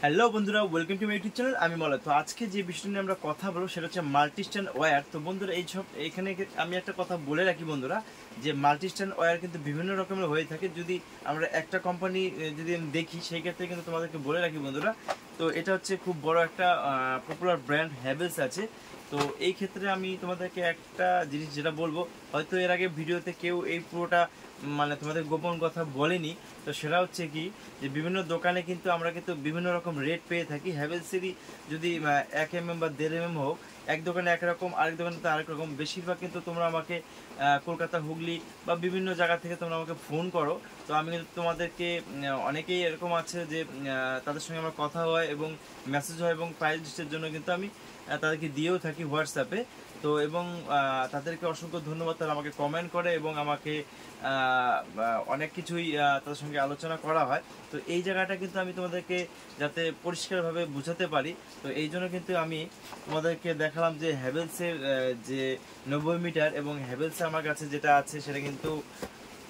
Hello বন্ধুরা, welcome to my YouTube channel. আমি মলয়। তো আজকে যে বিষয়টা নিয়ে আমরা কথা বলবো সেটা হচ্ছে মাল্টি স্ট্যান্ড ওয়্যার। তো বন্ধুরা এখানে আমি একটা কথা বলে রাখি বন্ধুরা, যে মাল্টি স্ট্যান্ড ওয়্যার কিন্তু বিভিন্ন রকমের হয়ে থাকে। যদি আমরা একটা কোম্পানি যদি আমি দেখি সেই ক্ষেত্রে কিন্তু তোমাদেরকে বলে রাখি বন্ধুরা। তো এটা হচ্ছে খুব বড় একটা পপুলার ব্র্যান্ড হ্যাভেলস আছে। তো এই ক্ষেত্রে আমি তোমাদেরকে একটা জিনিস যেটা বলবো, হয়তো এর আগে ভিডিওতে কেউ এই পুরোটা মানে তোমাদের গোপন কথা বলেনি। তো সেটা হচ্ছে কি, যে বিভিন্ন দোকানে কিন্তু আমরা কিন্তু বিভিন্ন রকম রেট পেয়ে থাকি। হ্যাভেলসেরই যদি 1 mm বা 1.5 mm হোক, এক দোকানে একরকম, আরেক দোকানে তো আরেক রকম। বেশিরভাগ কিন্তু তোমরা আমাকে কলকাতা, হুগলি বা বিভিন্ন জায়গা থেকে তোমরা আমাকে ফোন করো। তো আমি কিন্তু তোমাদেরকে অনেকেই এরকম আছে যে তাদের সঙ্গে আমার কথা হয় এবং মেসেজ হয়, এবং প্রাইস লিস্টের জন্য কিন্তু আমি তাদেরকে দিয়েও থাকি হোয়াটসঅ্যাপে। তো এবং তাদেরকে অসংখ্য ধন্যবাদ, তারা আমাকে কমেন্ট করে এবং আমাকে অনেক কিছুই তাদের সঙ্গে আলোচনা করা হয়। তো এই জায়গাটা কিন্তু আমি তোমাদেরকে যাতে পরিষ্কারভাবে বোঝাতে পারি, তো এই জন্য কিন্তু আমি তোমাদেরকে দেখালাম যে হ্যাভেলসের যে 90 মিটার, এবং হ্যাভেলসে আমার কাছে যেটা আছে সেটা কিন্তু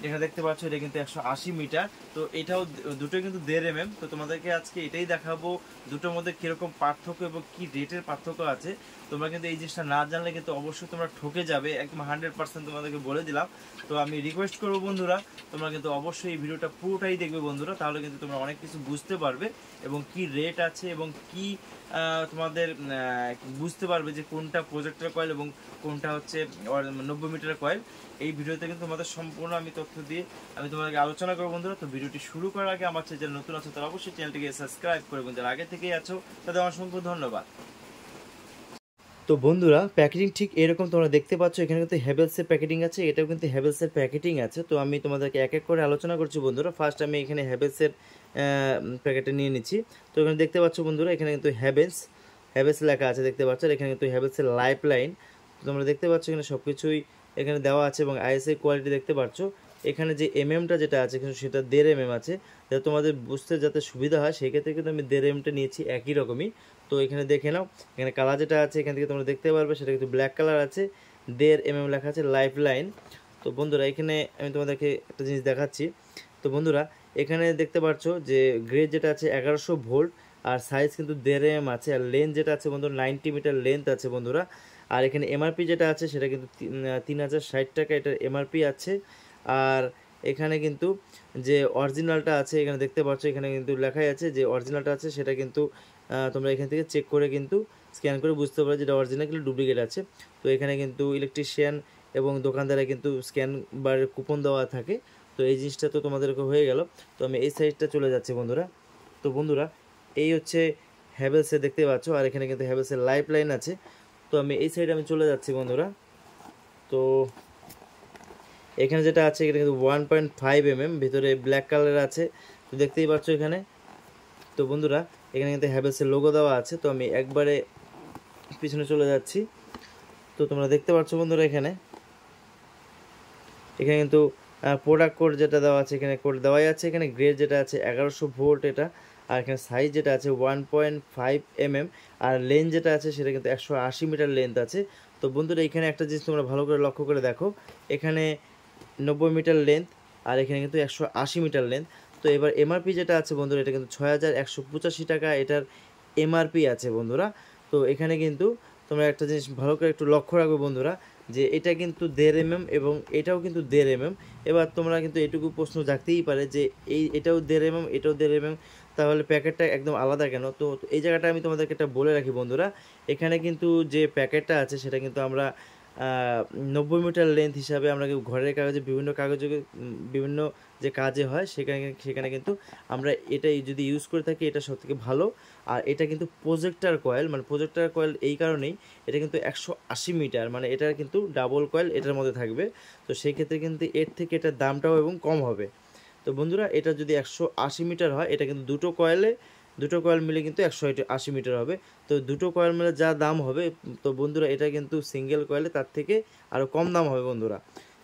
এখানে দেখতে পাচ্ছ, এটা কিন্তু 180 মিটার। তো এটাও দুটোই কিন্তু 1.5 mm। তো তোমাদেরকে আজকে এটাই দেখাবো দুটোর মধ্যে কিরকম পার্থক্য এবং কি রেটের পার্থক্য আছে। তোমরা কিন্তু এই জিনিসটা না জানলে কিন্তু অবশ্যই তোমরা ঠকে যাবে, একদম 100% তোমাদেরকে বলে দিলাম। তো আমি রিকোয়েস্ট করবো বন্ধুরা, তোমরা কিন্তু অবশ্যই এই ভিডিওটা পুরোটাই দেখবে বন্ধুরা, তাহলে কিন্তু তোমরা অনেক কিছু বুঝতে পারবে এবং কি রেট আছে এবং কি তোমাদের বুঝতে পারবে যে কোনটা প্রজেক্টর কয়েল এবং কোনটা হচ্ছে 90 মিটারের কয়েল। এই ভিডিওতে কিন্তু তোমাদের সম্পূর্ণ আমি তথ্য দিয়ে আমি তোমাদেরকে আলোচনা করবো বন্ধুরা। তো ভিডিওটি শুরু করার আগে আমার চ্যানেল নতুন আছে তারা অবশ্যই চ্যানেলটিকে সাবস্ক্রাইব করে, যারা আগে থেকেই আছো তাদের অসংখ্য ধন্যবাদ। তো বন্ধুরা, প্যাকেটিং ঠিক এরকম তোমরা দেখতে পাচ্ছ, এখানে কিন্তু হ্যাভেলসের প্যাকেটিং আছে, এটাও কিন্তু হ্যাভেলসের প্যাকেটিং আছে। তো আমি তোমাদেরকে এক এক করে আলোচনা করছি বন্ধুরা। ফার্স্ট আমি এখানে হ্যাভেলসের প্যাকেটে নিয়ে নিচ্ছি। তো এখানে দেখতে পাচ্ছ বন্ধুরা, এখানে কিন্তু হ্যাভেলস লেখা আছে দেখতে পাচ্ছ। এখানে কিন্তু হ্যাভেলসের লাইফ লাইন তোমরা দেখতে পাচ্ছ, এখানে সব কিছুই এখানে দেওয়া আছে এবং আইএসআই কোয়ালিটি দেখতে পাচ্ছ। এখানে যে এমএমটা যেটা আছে কিন্তু সেটা 1.5 mm আছে, যাতে তোমাদের বুঝতে যাতে সুবিধা হয় সেই ক্ষেত্রে কিন্তু আমি 1.5 mm নিয়েছি একই রকমই। তো এখানে দেখে নাও, এখানে কালার যেটা আছে এখান থেকে তোমরা দেখতে পারবে, সেটা কিন্তু ব্ল্যাক কালার আছে, 1.5 mm লেখা আছে লাইফ লাইন। তো বন্ধুরা, এখানে আমি তোমাদেরকে একটা জিনিস দেখাচ্ছি। তো বন্ধুরা, এখানে দেখতে পাচ্ছ যে গ্রেড যেটা আছে 1100 ভোল্ট, আর সাইজ কিন্তু 1.5 mm আছে, আর লেন্থ যেটা আছে বন্ধুরা 90 মিটার লেন্থ আছে বন্ধুরা। আর এখানে এমআরপি যেটা আছে সেটা কিন্তু 3060 টাকা এটার এমআরপি আছে। আর এখানে কিন্তু যে অরিজিনালটা আছে এখানে দেখতে পাচ্ছ, এখানে কিন্তু লেখাই আছে যে অরিজিনালটা আছে সেটা কিন্তু তোমরা এখান থেকে চেক করে কিন্তু স্ক্যান করে বুঝতে পারো যেটা অরিজিনাল কিন্তু ডুপ্লিকেট আছে। তো এখানে কিন্তু ইলেকট্রিশিয়ান এবং দোকানদারা কিন্তু স্ক্যান বার কুপন দেওয়া থাকে। তো এই জিনিসটা তো তোমাদেরকে হয়ে গেল। তো আমি এই সাইডটা চলে যাচ্ছি বন্ধুরা। তো বন্ধুরা, এই হচ্ছে হ্যাভেলসে দেখতে পাচ্ছ, আর এখানে কিন্তু হ্যাভেলসের লাইফ লাইন আছে। তো আমি এই সাইডে আমি চলে যাচ্ছি বন্ধুরা। তো এখানে যেটা আছে এখানে কিন্তু 1.5 mm ভিতরে ব্ল্যাক কালার আছে, তো দেখতেই পাচ্ছ এখানে। তো বন্ধুরা, এখানে কিন্তু হ্যাভেলসের লোগো দেওয়া আছে। তো আমি একবারে পিছনে চলে যাচ্ছি। তো তোমরা দেখতে পাচ্ছ বন্ধুরা, এখানে কিন্তু প্রোডাক্ট কোড যেটা দেওয়া আছে এখানে কোড দেওয়াই আছে। এখানে গ্রেড যেটা আছে 1100 ভোল্ট এটা, আর এখানে সাইজ যেটা আছে 1.5 mm, আর লেন্থ যেটা আছে সেটা কিন্তু 180 মিটার লেন্থ আছে। তো বন্ধুরা, এখানে একটা জিনিস তোমরা ভালো করে লক্ষ্য করে দেখো, এখানে 90 মিটার লেন্থ আর এখানে কিন্তু 180 মিটার লেন্থ। তো এবার এমআরপি যেটা আছে বন্ধুরা, এটা কিন্তু 6185 টাকা এটার এমআরপি আছে বন্ধুরা। তো এখানে কিন্তু তোমরা একটা জিনিস ভালো করে একটু লক্ষ্য রাখবে বন্ধুরা, যে এটা কিন্তু 1.5 mm এবং এটাও কিন্তু 1.5 mm। এবার তোমরা কিন্তু এটুকু প্রশ্ন জাগতেই পারে যে এটাও 1.5 mm এটাও 1.5 mm, তাহলে প্যাকেটটা একদম আলাদা কেন? তো এই জায়গাটা আমি তোমাদেরকে একটা বলে রাখি বন্ধুরা, এখানে কিন্তু যে প্যাকেটটা আছে সেটা কিন্তু আমরা 90 মিটার লেন্থ হিসাবে আমরা ঘরের কাগজে বিভিন্ন যে কাজে হয় সেখানে কিন্তু আমরা এটাই যদি ইউজ করে থাকি, এটা সবথেকে ভালো। আর এটা কিন্তু প্রজেক্টর কয়েল, মানে প্রজেক্টর কয়েল এই কারণেই, এটা কিন্তু 180 মিটার, মানে এটার কিন্তু ডাবল কয়েল এটার মধ্যে থাকবে। তো সেই ক্ষেত্রে কিন্তু এর থেকে এটার দামটাও এবং কম হবে। তো বন্ধুরা, এটা যদি 180 মিটার হয়, এটা কিন্তু দুটো কয়েল মিলে কিন্তু 180 মিটার হবে। তো দুটো কয়েল মিলে যা দাম হবে, তো বন্ধুরা এটা কিন্তু সিঙ্গেল কয়েলে তার থেকে আরও কম দাম হবে বন্ধুরা।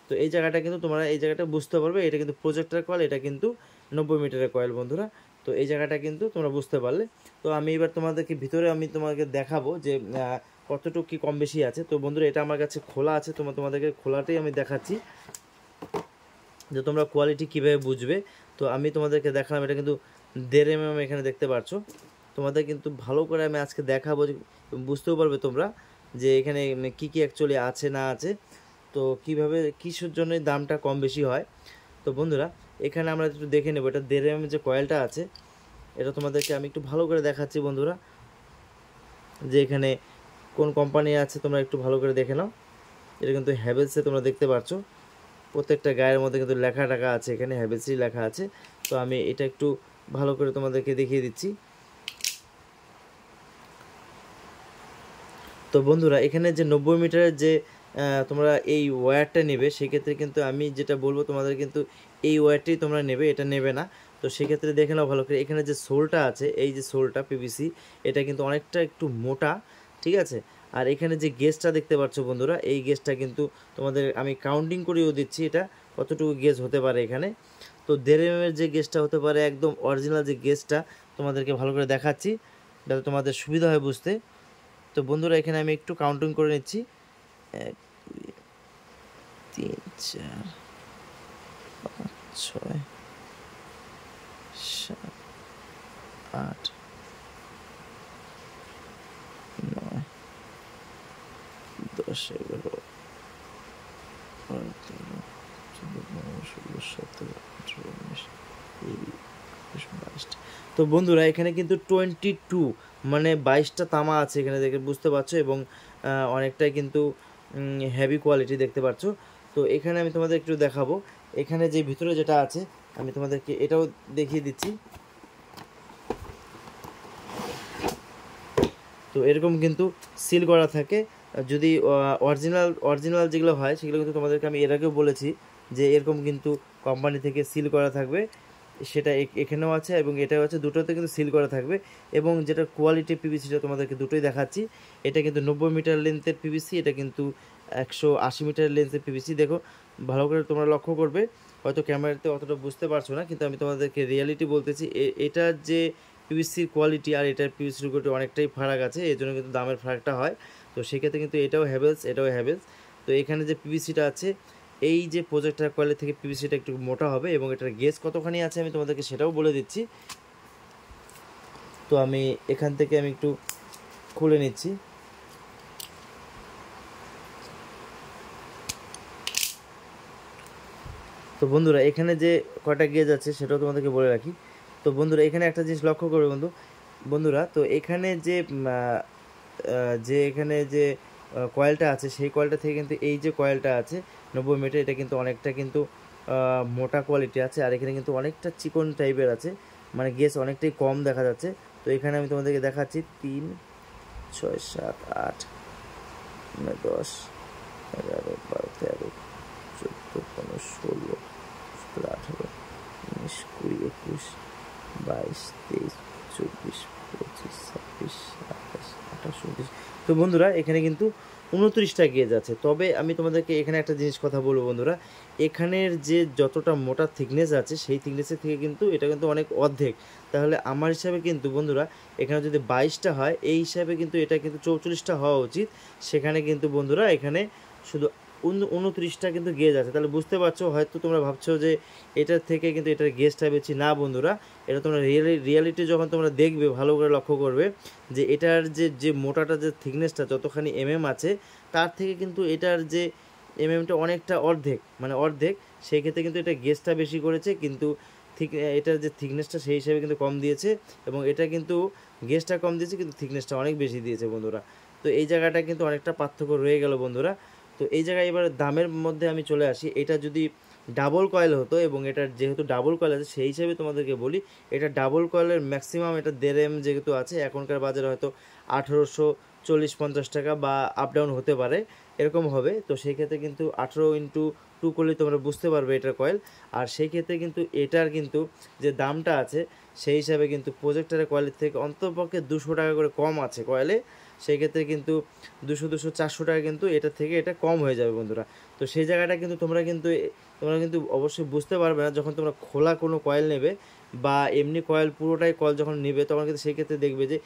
তো এই জায়গাটা কিন্তু তোমরা এই জায়গাটা বুঝতে পারবে, এটা কিন্তু প্রজেক্টর কয়েল, এটা কিন্তু 90 মিটারের কয়েল বন্ধুরা। তো এই জায়গাটা কিন্তু তোমরা বুঝতে পারলে। তো আমি এবার তোমাদেরকে ভিতরে আমি তোমাকে দেখাবো যে কতটুকু কি কম বেশি আছে। তো বন্ধুরা, এটা আমার কাছে খোলা আছে, তোমাদেরকে খোলাটাই আমি দেখাচ্ছি যে তোমরা কোয়ালিটি কীভাবে বুঝবে। তো আমি তোমাদেরকে দেখালাম, এটা কিন্তু 1.5 mm এখানে দেখতে পাচ্ছ। তোমাদের কিন্তু ভালো করে আমি আজকে দেখাবো, বুঝতেও পারবে তোমরা যে এখানে কি কি অ্যাকচুয়ালি আছে না আছে, তো কিভাবে কিসের জন্য দামটা কম বেশি হয়। তো বন্ধুরা এখানে আমরা একটু দেখে নেবো এটা 1.5 mm যে কয়েলটা আছে, এটা তোমাদেরকে আমি একটু ভালো করে দেখাচ্ছি বন্ধুরা, যে এখানে কোন কোম্পানি আছে তোমরা একটু ভালো করে দেখে নাও। এটা কিন্তু হ্যাভেলসে তোমরা দেখতে পাচ্ছ, প্রত্যেকটা গায়ের মধ্যে কিন্তু লেখা টাকা আছে, এখানে হ্যাভেলসই লেখা আছে। তো আমি এটা একটু ভালো করে তোমাদেরকে দেখিয়ে দিচ্ছি। তো বন্ধুরা এখানে যে 90 মিটারের যে তোমরা এই ওয়্যারটা নেবে, সেক্ষেত্রে কিন্তু আমি যেটা বলবো তোমাদের কিন্তু এই ওয়্যারটাই তোমরা নেবে, এটা নেবে না। তো সেক্ষেত্রে দেখে নাও ভালো করে, এখানে যে সোলটা আছে, এই যে সোলটা পিভিসি, এটা কিন্তু অনেকটা একটু মোটা, ঠিক আছে। আর এখানে যে গেজটা দেখতে পাচ্ছ বন্ধুরা, এই গেজটা কিন্তু তোমাদের আমি কাউন্টিং করেও দিচ্ছি এটা কতটুকু গেজ হতে পারে এখানে। তো 1.5 mm যে গেজটা হতে পারে একদম অরিজিনাল যে গেজটা, তোমাদেরকে ভালো করে দেখাচ্ছি যাতে তোমাদের সুবিধা হয় বুঝতে। তো বন্ধুরা এখানে আমি একটু কাউন্টিং করে নিচ্ছি, 1 2 3 4 5 6 7 8 9 10 11 12 13 14 15 16 17 18 19 20 22। তো বন্ধুরা এখানে কিন্তু 22 মানে 22টা তামা আছে এখানে, দেখে বুঝতে পারছো, এবং অনেকটাই কিন্তু হেভি কোয়ালিটি দেখতে পাচ্ছ। তো এখানে আমি তোমাদের একটু দেখাবো, এখানে যে ভিতরে যেটা আছে আমি তোমাদেরকে এটাও দেখিয়ে দিচ্ছি। তো এরকম কিন্তু সিল করা থাকে, যদি অরিজিনাল যেগুলো হয় সেগুলো কিন্তু তোমাদেরকে আমি এর আগেও বলেছি যে এরকম কিন্তু কোম্পানি থেকে সিল করা থাকবে, সেটা এখানেও আছে এবং এটাও আছে, দুটোতে কিন্তু সিল করা থাকবে। এবং যেটা কোয়ালিটি পিভিসিটা তোমাদেরকে দুটোই দেখাচ্ছি, এটা কিন্তু 90 মিটার লেন্থের পিভিসি, এটা কিন্তু 180 মিটার লেন্থের পিভিসি। দেখো ভালো করে তোমরা লক্ষ্য করবে, হয়তো ক্যামেরাতে অতটা বুঝতে পারছো না, কিন্তু আমি তোমাদেরকে রিয়ালিটি বলতেছি, এটার যে পিভিসির কোয়ালিটি আর এটার পিভিসির কোয়ালিটি অনেকটাই ফারাক আছে, এই জন্য কিন্তু দামের ফারাকটা হয়। তো সেক্ষেত্রে কিন্তু এটাও হ্যাভেলস, এটাও হ্যাভেলস। তো এখানে যে পিভিসিটা আছে, এই যে প্রজেক্টর কয়েলের থেকে পিভিসিটা একটু মোটা হবে, এবং এটার গেজ কতখানি আছে আমি তোমাদেরকে সেটাও বলে দিচ্ছি। তো আমি এখান থেকে আমি একটু খুলে নিচ্ছি। তো বন্ধুরা এখানে যে কয়টা গেজ আছে সেটাও তোমাদেরকে বলে রাখি। তো বন্ধুরা এখানে একটা জিনিস লক্ষ্য করবে বন্ধুরা, তো এখানে এখানে যে কয়েলটা আছে, সেই কয়েলটা থেকে কিন্তু এই যে কয়েলটা আছে 90 মিটার, এটা কিন্তু অনেকটা কিন্তু মোটা কোয়ালিটি আছে, আর এখানে কিন্তু অনেকটা চিকন টাইপের আছে, মানে গেজ অনেকটাই কম দেখা যাচ্ছে। তো এখানে আমি তোমাদেরকে দেখাচ্ছি 3 6 7 8 9 10 11 12 13 14 15 16 17 18 19 20 21 22 23 24 25 26 27 28 29। তো বন্ধুরা এখানে কিন্তু 29টা গেজ আছে। তবে আমি তোমাদেরকে এখানে একটা জিনিস কথা বলবো বন্ধুরা, এখানের যে যতটা মোটা থিকনেস আছে সেই থিকনেসের থেকে কিন্তু এটা কিন্তু অনেক অর্ধেক। তাহলে আমার হিসাবে কিন্তু বন্ধুরা এখানে যদি 22টা হয়, এই হিসাবে কিন্তু এটা কিন্তু 44টা হওয়া উচিত। সেখানে কিন্তু বন্ধুরা এখানে শুধু 29টা কিন্তু গেজ আছে। তাহলে বুঝতে পারছো, হয়তো তোমরা ভাবছো যে এটার থেকে কিন্তু এটার গেজটা বেশি, না বন্ধুরা, এটা তোমরা রিয়ালিটি যখন তোমরা দেখবে ভালো করে লক্ষ্য করবে যে এটার যে মোটাটা যে থিকনেসটা যতখানি আছে, তার থেকে কিন্তু এটার যে টা অনেকটা অর্ধেক, মানে অর্ধেক। সেই ক্ষেত্রে কিন্তু এটা গেজটা বেশি করেছে, কিন্তু এটার যে থিকনেসটা সেই হিসাবে কিন্তু কম দিয়েছে, এবং এটা কিন্তু গেজটা কম দিয়েছে কিন্তু থিকনেসটা অনেক বেশি দিয়েছে বন্ধুরা। তো এই জায়গাটা কিন্তু অনেকটা পার্থক্য রয়ে গেল বন্ধুরা। তো এই জায়গায় এবার দামের মধ্যে আমি চলে আসি, এটা যদি ডাবল কয়েল হতো, এবং এটার যেহেতু ডাবল কয়েল আছে সেই হিসাবে তোমাদেরকে বলি, এটা ডাবল কয়েলের ম্যাক্সিমাম এটা 1.5 mm যেহেতু আছে, এখনকার বাজারে হয়তো 1840-50 টাকা বা আপ ডাউন হতে পারে, এরকম হবে। তো সেই ক্ষেত্রে কিন্তু 18x2 করলে তোমরা বুঝতে পারবে এটার কয়েল। আর সেই ক্ষেত্রে কিন্তু এটার কিন্তু যে দামটা আছে সেই হিসাবে কিন্তু প্রজেক্টরের কয়েলের থেকে অন্ততপক্ষে 200 টাকা করে কম আছে কয়েলে। সেই ক্ষেত্রে কিন্তু 200-400 টাকা কিন্তু এটা থেকে এটা কম হয়ে যাবে বন্ধুরা। তো সেই জায়গাটা কিন্তু তোমরা কিন্তু অবশ্যই বুঝতে পারবে না যখন তোমরা খোলা কোনো কয়েল নেবে, বা এমনি কয়েল পুরোটাই কয়েল যখন নেবে তখন কিন্তু সেক্ষেত্রে দেখবে যে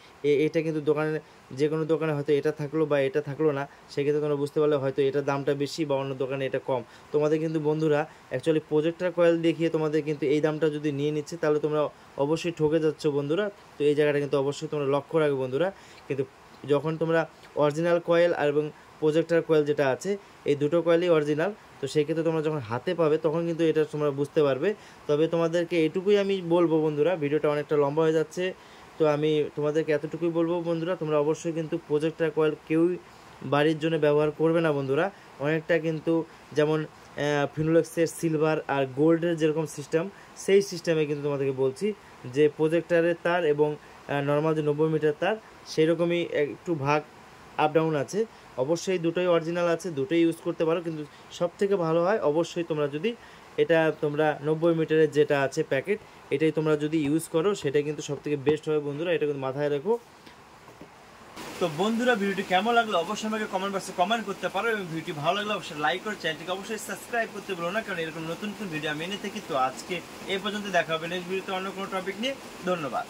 এটা কিন্তু দোকানে যে কোনো দোকানে হয়তো এটা থাকলো বা এটা থাকলো না, সেক্ষেত্রে তোমরা বুঝতে পারলে হয়তো এটার দামটা বেশি বা অন্য দোকানে এটা কম। তোমাদের কিন্তু বন্ধুরা অ্যাকচুয়ালি প্রজেক্টর কয়েল দেখিয়ে তোমাদের কিন্তু এই দামটা যদি নিয়ে নিচ্ছে তাহলে তোমরা অবশ্যই ঠকে যাচ্ছ বন্ধুরা। তো এই জায়গাটা কিন্তু অবশ্যই তোমরা লক্ষ্য রাখবে বন্ধুরা। কিন্তু যখন তোমরা অরিজিনাল কয়েল আর এবং প্রজেক্টর কয়েল যেটা আছে এই দুটো কয়েলই অরিজিনাল, তো সেই ক্ষেত্রে তোমরা যখন হাতে পাবে তখন কিন্তু এটা তোমরা বুঝতে পারবে। তবে তোমাদেরকে এটুকুই আমি বলবো বন্ধুরা, ভিডিওটা অনেকটা লম্বা হয়ে যাচ্ছে, তো আমি তোমাদেরকে এতটুকুই বলবো বন্ধুরা, তোমরা অবশ্যই কিন্তু প্রজেক্টর কয়েল কেউই বাড়ির জন্য ব্যবহার করবে না বন্ধুরা। অনেকটা কিন্তু যেমন ফিনোলেক্সের সিলভার আর গোল্ডের যেরকম সিস্টেম, সেই সিস্টেমে কিন্তু তোমাদেরকে বলছি যে প্রজেক্টরের তার এবং নর্মাল যে 90 মিটার তার সেই রকমই একটু ভাগ আপ ডাউন আছে। অবশ্যই দুটোই অরিজিনাল আছে, দুটোই ইউজ করতে পারো, কিন্তু সব থেকে ভালো হয় অবশ্যই তোমরা যদি এটা তোমরা 90 মিটারের যেটা আছে প্যাকেট, এটাই তোমরা যদি ইউজ করো সেটা কিন্তু সব থেকে বেস্ট হবে বন্ধুরা, এটা কিন্তু মাথায় রাখো। তো বন্ধুরা ভিডিওটি কেমন লাগলো অবশ্যই আমাকে কমেন্ট বক্সে কমেন্ট করতে পারো, এবং ভিডিওটি ভালো লাগলে অবশ্যই লাইক করে চ্যানেলটিকে অবশ্যই সাবস্ক্রাইব করতে বলো না, কারণ এরকম নতুন নতুন ভিডিও আমি এনে থাকি। তো আজকে এই পর্যন্ত দেখা হবে নেক্সট ভিডিওতে অন্য কোনো টপিক নিয়ে। ধন্যবাদ।